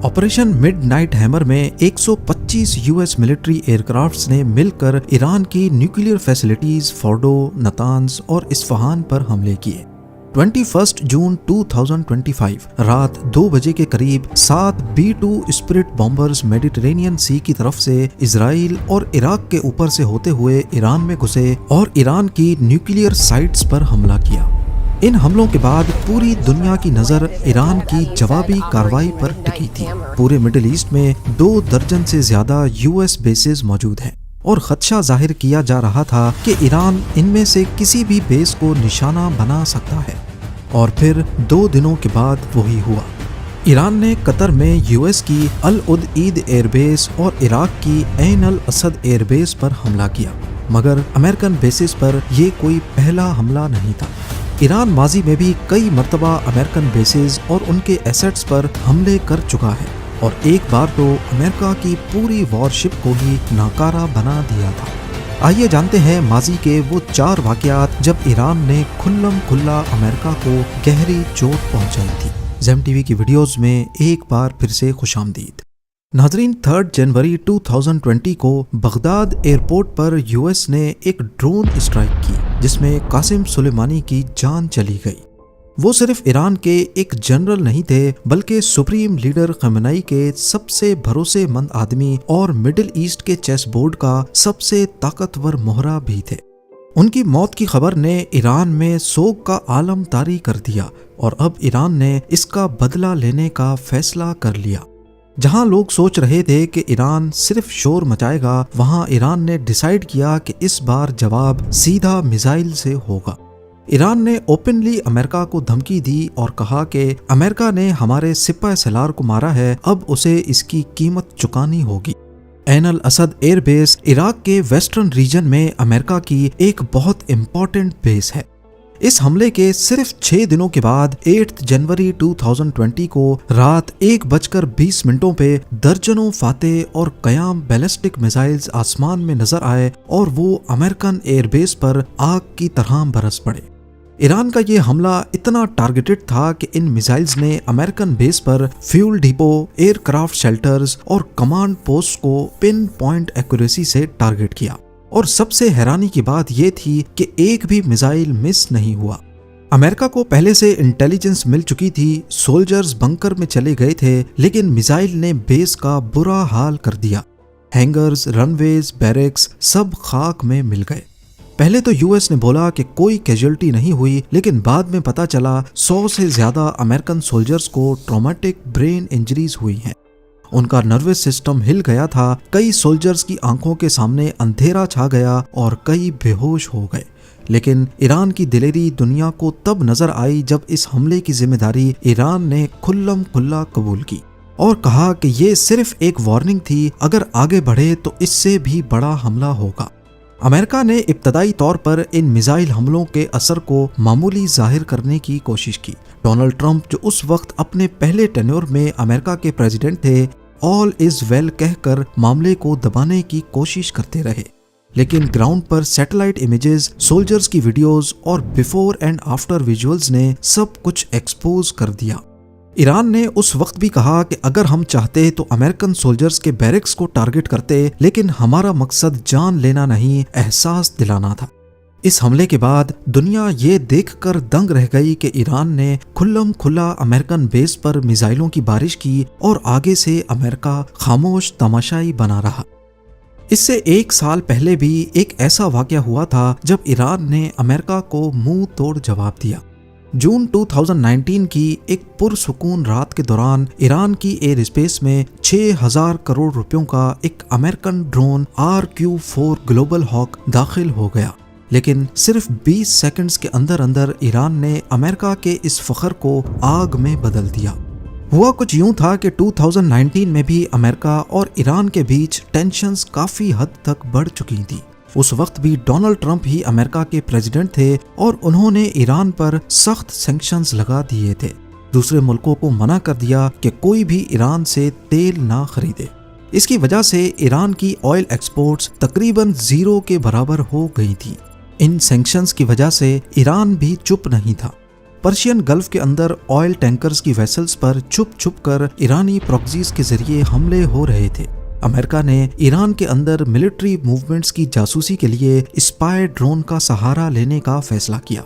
Operation midnight hammer में 125 US military aircrafts ने मिलकर ईरान की न्यूक्लियर फैसिलिटीज फोर्डो, नतांज और इस्फहान पर हमले किए। 21 जून 2025 रात 2 बजे के करीब 7 B-2 स्पिरिट बॉम्बर्स मेडिटेरेनियन सी की तरफ से इजराइल और इराक के ऊपर से होते हुए ईरान में घुसे और ईरान की न्यूक्लियर साइट्स पर हमला किया। इन हमलों के बाद पूरी दुनिया की नजर ईरान की जवाबी कार्रवाई पर टिकी थी। पूरे मिडिल ईस्ट में 2 दर्जन से ज्यादा यूएस बेसेस मौजूद हैं और खदशा जाहिर किया जा रहा था कि ईरान इनमें से किसी भी बेस को निशाना बना सकता है। और फिर 2 दिनों के बाद वही हुआ। ईरान ने कतर में यूएस की अल उद ईद एयरबेस और इराक की ऐन अल असद एयरबेस पर हमला किया, मगर अमेरिकन बेसिस पर यह कोई पहला हमला नहीं था। ईरान माजी में भी कई मर्तबा अमेरिकन बेसेस और उनके एसेट्स पर हमले कर चुका है और एक बार तो अमेरिका की पूरी वॉरशिप को ही नाकारा बना दिया था। आइए जानते हैं माजी के वो 4 वाकयात जब ईरान ने खुल्लम खुल्ला अमेरिका को गहरी चोट पहुंचाई थी। ज़ेम टीवी की वीडियोस में एक बार फिर से खुशामदीद। नाजरीन, 3 जनवरी 2020 को बगदाद एयरपोर्ट पर यूएस ने एक ड्रोन स्ट्राइक की जिसमें कासिम सुलेमानी की जान चली गई। वो सिर्फ ईरान के एक जनरल नहीं थे बल्कि सुप्रीम लीडर खमेनी के सबसे भरोसेमंद आदमी और मिडिल ईस्ट के चेस बोर्ड का सबसे ताकतवर मोहरा भी थे। उनकी मौत की खबर ने ईरान में सोग का आलम तारी कर दिया और अब ईरान ने इसका बदला लेने का फैसला कर लिया। जहां लोग सोच रहे थे कि ईरान सिर्फ शोर मचाएगा, वहां ईरान ने डिसाइड किया कि इस बार जवाब सीधा मिसाइल से होगा। ईरान ने ओपनली अमेरिका को धमकी दी और कहा कि अमेरिका ने हमारे सिपह सलार को मारा है, अब उसे इसकी कीमत चुकानी होगी। ऐन अल असद एयरबेस इराक के वेस्टर्न रीजन में अमेरिका की एक बहुत इंपॉर्टेंट बेस है। इस हमले के सिर्फ 6 दिनों के बाद 8 जनवरी 2020 को रात 1:20 पे दर्जनों फातेह और कयाम बैलिस्टिक मिसाइल्स आसमान में नजर आए और वो अमेरिकन एयरबेस पर आग की तरह बरस पड़े। ईरान का ये हमला इतना टारगेटेड था कि इन मिसाइल्स ने अमेरिकन बेस पर फ्यूल डिपो, एयरक्राफ्ट शेल्टर्स और कमांड पोस्ट को पिन पॉइंट एक्यूरेसी से टारगेट किया। और सबसे हैरानी की बात यह थी कि एक भी मिसाइल मिस नहीं हुआ। अमेरिका को पहले से इंटेलिजेंस मिल चुकी थी, सोल्जर्स बंकर में चले गए थे, लेकिन मिसाइल ने बेस का बुरा हाल कर दिया। हैंगर्स, रनवेज, बैरक्स सब खाक में मिल गए। पहले तो यूएस ने बोला कि कोई कैजुअल्टी नहीं हुई, लेकिन बाद में पता चला 100 से ज्यादा अमेरिकन सोल्जर्स को ट्रॉमेटिक ब्रेन इंजरीज हुई हैं। उनका नर्वस सिस्टम हिल गया था, कई सोल्जर्स की आंखों के सामने अंधेरा छा गया और कई बेहोश हो गए। लेकिन ईरान की दिलेरी दुनिया को तब नजर आई जब इस हमले की जिम्मेदारी ईरान ने खुल्लम खुल्ला कबूल की और कहा कि ये सिर्फ एक वार्निंग थी, अगर आगे बढ़े तो इससे भी बड़ा हमला होगा। अमेरिका ने इब्तदाई तौर पर इन मिसाइल हमलों के असर को मामूली जाहिर करने की कोशिश की। डोनाल्ड ट्रंप, जो उस वक्त अपने पहले टेन्योर में अमेरिका के प्रेसिडेंट थे, ऑल इज वेल कहकर मामले को दबाने की कोशिश करते रहे। लेकिन ग्राउंड पर सैटेलाइट इमेजेस, सोल्जर्स की वीडियोस और बिफोर एंड आफ्टर विजुअल्स ने सब कुछ एक्सपोज कर दिया। ईरान ने उस वक्त भी कहा कि अगर हम चाहते तो अमेरिकन सोल्जर्स के बैरक्स को टारगेट करते, लेकिन हमारा मकसद जान लेना नहीं, एहसास दिलाना था। इस हमले के बाद दुनिया ये देखकर दंग रह गई कि ईरान ने खुल्लम खुल्ला अमेरिकन बेस पर मिसाइलों की बारिश की और आगे से अमेरिका खामोश तमाशाई बना रहा। इससे 1 साल पहले भी एक ऐसा वाकया हुआ था जब ईरान ने अमेरिका को मुंह तोड़ जवाब दिया। जून 2019 की एक पुरसुकून रात के दौरान ईरान की एयर स्पेस में 6000 करोड़ रुपयों का एक American drone RQ-4 global hoc दाखिल हो गया। लेकिन सिर्फ 20 सेकंड्स के अंदर अंदर ईरान ने अमेरिका के इस फख्र को आग में बदल दिया। हुआ कुछ यूं था कि 2019 में भी अमेरिका और ईरान के बीच टेंशन्स काफी हद तक बढ़ चुकी थी। उस वक्त भी डोनाल्ड ट्रंप ही अमेरिका के प्रेसिडेंट थे और उन्होंने ईरान पर सख्त सैंक्शंस लगा दिए थे। दूसरे मुल्कों को मना कर दिया कि कोई भी ईरान से तेल ना खरीदे। इसकी वजह से ईरान की ऑयल एक्सपोर्ट्स तकरीबन 0 के बराबर हो गई थी। इन सैंक्शंस की वजह से ईरान भी चुप नहीं था। पर्शियन गल्फ के अंदर ऑयल टैंकर्स की वेसल्स पर छुप छुप कर ईरानी प्रॉक्सीज के जरिए हमले हो रहे थे। अमेरिका ने ईरान के अंदर मिलिट्री मूवमेंट्स की जासूसी के लिए स्पाई ड्रोन का सहारा लेने का फैसला किया।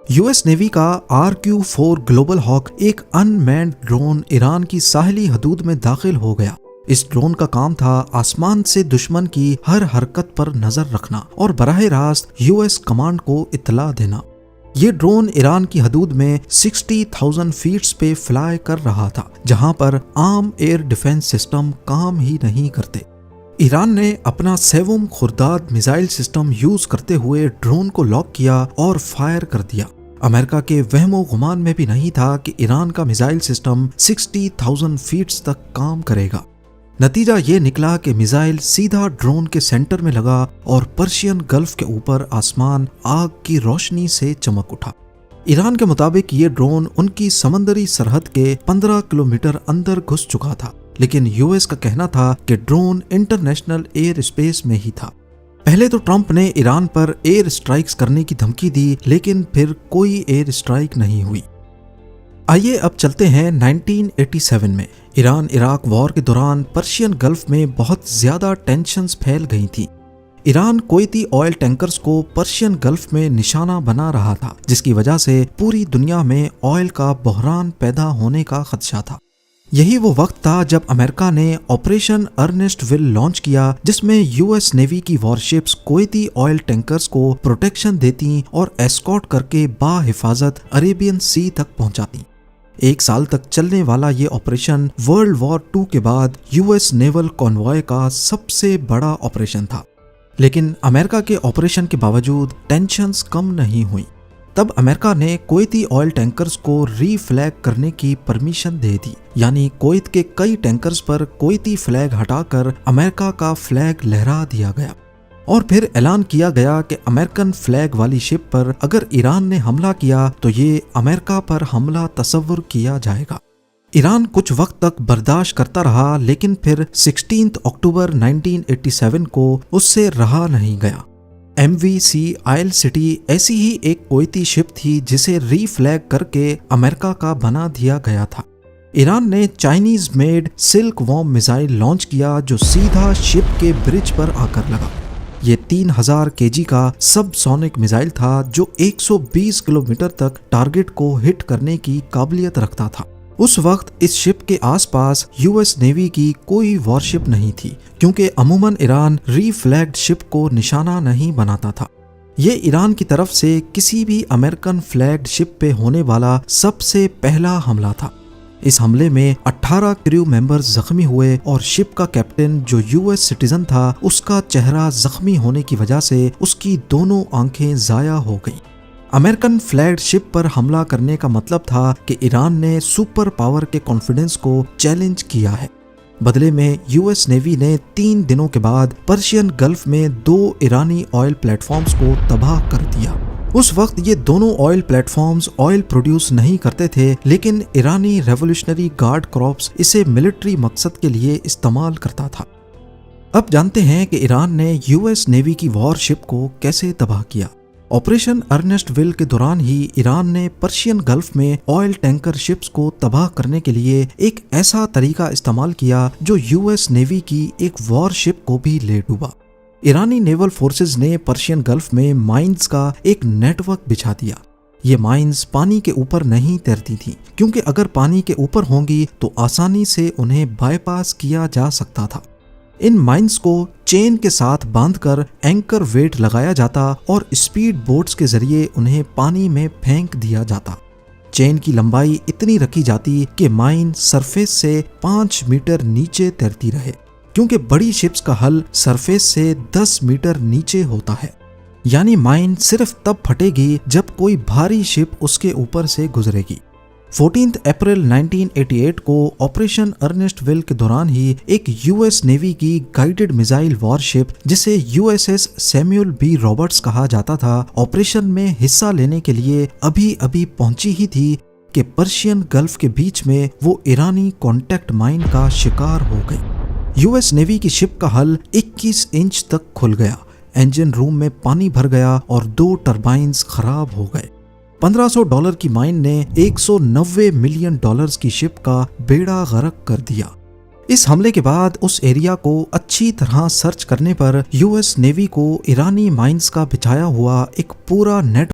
यूएस नेवी का RQ-4 ग्लोबल हॉक एक अनमैन्ड ड्रोन ईरान की साहिली हदूद में दाखिल हो गया। इस ड्रोन का काम था आसमान से दुश्मन की हर हरकत पर नजर रखना और बराह रास्त यूएस कमांड को इत्तला देना। ये ड्रोन ईरान की हदूद में 60,000 फीट्स पे फ्लाई कर रहा था, जहां पर आम एयर डिफेंस सिस्टम काम ही नहीं करते। ईरान ने अपना सेवम खुर्दाद मिसाइल सिस्टम यूज करते हुए ड्रोन को लॉक किया और फायर कर दिया। अमेरिका के वहमो गुमान में भी नहीं था कि ईरान का मिसाइल सिस्टम 60,000 फीट्स तक काम करेगा। नतीजा ये निकला कि मिसाइल सीधा ड्रोन के सेंटर में लगा और पर्शियन गल्फ के ऊपर आसमान आग की रोशनी से चमक उठा। ईरान के मुताबिक ये ड्रोन उनकी समंदरी सरहद के 15 किलोमीटर अंदर घुस चुका था, लेकिन यूएस का कहना था कि ड्रोन इंटरनेशनल एयर स्पेस में ही था। पहले तो ट्रंप ने ईरान पर एयर स्ट्राइक्स करने की धमकी दी, लेकिन फिर कोई एयर स्ट्राइक नहीं हुई। आइए अब चलते हैं 1987 में। ईरान इराक वॉर के दौरान पर्शियन गल्फ में बहुत ज्यादा टेंशन्स फैल गई थी। ईरान कुवैती ऑयल टैंकर्स को पर्शियन गल्फ में निशाना बना रहा था, जिसकी वजह से पूरी दुनिया में ऑयल का बहरान पैदा होने का खदशा था। यही वो वक्त था जब अमेरिका ने ऑपरेशन अर्नेस्ट विल लॉन्च किया, जिसमें यूएस नेवी की वॉरशिप्स कुवैती ऑयल टैंकर्स को प्रोटेक्शन देती और एस्कॉर्ट करके बाहिफाजत अरेबियन सी तक पहुंचाती। 1 साल तक चलने वाला ये ऑपरेशन वर्ल्ड वॉर 2 के बाद यूएस नेवल कॉन्वॉय का सबसे बड़ा ऑपरेशन था। लेकिन अमेरिका के ऑपरेशन के बावजूद टेंशन्स कम नहीं हुई। तब अमेरिका ने कुवैती ऑयल टैंकर्स को रीफ्लैग करने की परमिशन दे दी, यानी कुवैत के कई टैंकर्स पर कुवैती फ्लैग हटाकर अमेरिका का फ्लैग लहरा दिया गया और फिर ऐलान किया गया कि अमेरिकन फ्लैग वाली शिप पर अगर ईरान ने हमला किया तो ये अमेरिका पर हमला तस्वुर किया जाएगा। ईरान कुछ वक्त तक बर्दाश्त करता रहा, लेकिन फिर 16 अक्टूबर 1987 को उससे रहा नहीं गया। MV आयल सिटी ऐसी ही एक कुवैती शिप थी जिसे रीफ्लैग करके अमेरिका का बना दिया गया था। ईरान ने Chinese made silk worm missile launch किया जो सीधा शिप के ब्रिज पर आकर लगा। ये 3000 kg का सबसोनिक मिसाइल था जो 120 किलोमीटर तक टारगेट को हिट करने की काबिलियत रखता था। उस वक्त इस शिप के आसपास यूएस नेवी की कोई वॉरशिप नहीं थी, क्योंकि अमूमन ईरान रीफ्लैग्ड शिप को निशाना नहीं बनाता था। ये ईरान की तरफ से किसी भी अमेरिकन फ्लैग्ड शिप पे होने वाला सबसे पहला हमला था। इस हमले में 18 क्रू मेंबर्स जख्मी हुए और शिप का कैप्टन जो यूएस सिटीजन था, उसका चेहरा जख्मी होने की वजह से उसकी दोनों आंखें जाया हो गईं। अमेरिकन फ्लैग्ड शिप पर हमला करने का मतलब था कि ईरान ने सुपर पावर के कॉन्फिडेंस को चैलेंज किया है। बदले में यूएस नेवी ने 3 दिनों के बाद पर्शियन गल्फ में 2 ईरानी ऑयल प्लेटफॉर्म्स को तबाह कर दिया। उस वक्त ये दोनों ऑयल प्लेटफॉर्म्स ऑयल प्रोड्यूस नहीं करते थे, लेकिन ईरानी रेवोल्यूशनरी गार्ड कॉर्प्स इसे मिलिट्री मकसद के लिए इस्तेमाल करता था। अब जानते हैं कि ईरान ने यूएस नेवी की वॉरशिप को कैसे तबाह किया। ऑपरेशन अर्नेस्ट विल के दौरान ही ईरान ने पर्शियन गल्फ में ऑयल टैंकर शिप्स को तबाह करने के लिए एक ऐसा तरीका इस्तेमाल किया जो यूएस नेवी की एक वॉरशिप को भी ले डूबा। ईरानी नेवल फोर्सेस ने पर्शियन गल्फ में माइंस का एक नेटवर्क बिछा दिया। ये माइंस पानी के ऊपर नहीं तैरती थी, क्योंकि अगर पानी के ऊपर होंगी तो आसानी से उन्हें बाईपास किया जा सकता था। इन माइंस को चेन के साथ बांधकर एंकर वेट लगाया जाता और स्पीड बोट्स के जरिए उन्हें पानी में फेंक दिया जाता। चेन की लंबाई इतनी रखी जाती कि माइन सरफेस से 5 मीटर नीचे तैरती रहे, क्योंकि बड़ी शिप्स का हल सरफेस से 10 मीटर नीचे होता है। यानी माइन सिर्फ तब फटेगी जब कोई भारी शिप उसके ऊपर से गुजरेगी। 14 अप्रैल 1988 को ऑपरेशन अर्नेस्ट विल के दौरान ही एक यूएस नेवी की गाइडेड मिसाइल वॉरशिप, जिसे यूएसएस सैमुअल बी रॉबर्ट्स कहा जाता था, ऑपरेशन में हिस्सा लेने के लिए अभी अभी पहुंची ही थी कि पर्शियन गल्फ के बीच में वो ईरानी कॉन्टैक्ट माइन का शिकार हो गई। यूएस नेवी की शिप का हल 21 इंच तक खुल गया, इंजन रूम में पानी भर गया और 2 टरबाइन्स खराब हो गए। $1500 की माइन ने $190 मिलियन की शिप का बेड़ा गर्क कर दिया। इस हमले के बाद उस एरिया को अच्छी तरह सर्च करने पर यूएस नेवी को ईरानी माइंस का बिछाया हुआ एक पूरा नेट